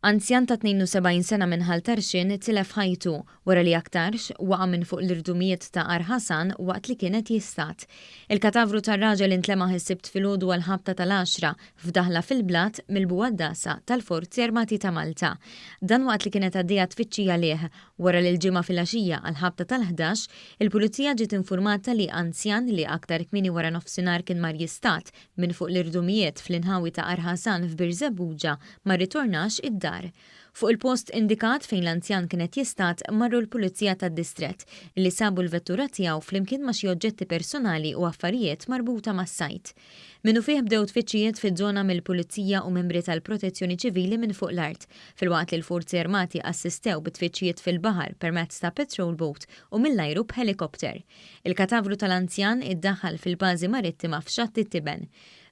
Anzjan ta' 72 sena minn Ħaltarxin tilef ħajtu wara li aktarx waqa' minn fuq l-irdumijiet ta' Ar Ħasan waqt li kienet jistat. Il-katavru tar-raġel intlema ħissibt filgħodu għal-ħabta tal-10 f'daħla fil-blat mill-Buwaddasa tal-Forzi Armati ta' Malta. Dan waqt li kienet għaddejja tfittxija lieh wara li l-ġimgħa fil-għaxija għal-ħabta tal-11 il-pulizija ġiet infurmata li anzjan li aktar kmieni wara nofsinhar kien mar jistat minn fuq l-irdumijiet fl-inħawi ta' Ar Ħasan f'Bir Żebbuġa ma rritornax id-dar. Fuq il-post indikat fejn l-anzjan kienet jistat marru l-Pulizija tad-Distrett li sabu l-vettura tiegħu flimkien ma' xi oġġetti personali u affarijiet marbuta mas-sajt. Minnu fih bdew tfittxijiet fiż-żona mill-Pulizija u membri tal-Protezzjoni Ċivili minn fuq l-art, filwaqt li l-Forzi Armati assistew bit-tfittxijiet fil-baħar permezz ta' patrol boat u mill-ajru b'helikopter. Il-katavru tal-anzjan iddaħħal fil-bażi marittima f'Xatt it-Tiben.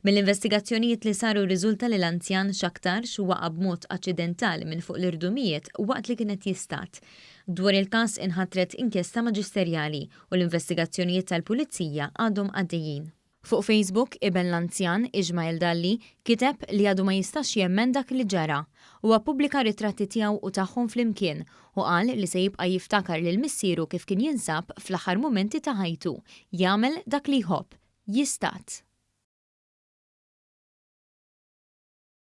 Mill-investigazzjonijiet li saru riżulta li l-anzjan x'aktarx waqa' b'mod aċċidentali minn fuq l-irdumijiet waqt li kienet jistat. Dwar il-każ inħatret inkjesta maġisterjali u l-investigazzjonijiet tal-Pulizija għadhom għaddejjin. Fuq Facebook iben l-anzjan Iġmael Dalli kiteb li għadu ma jistax jemmen dak li ġara u għappubblika ritratti tiegħu u tagħhom flimkien u qal li se jibqa' jiftakar lil missieru kif kien jinsab fl-aħħar mumenti ta' ħajtu, jagħmel dak li jħobb, jistat.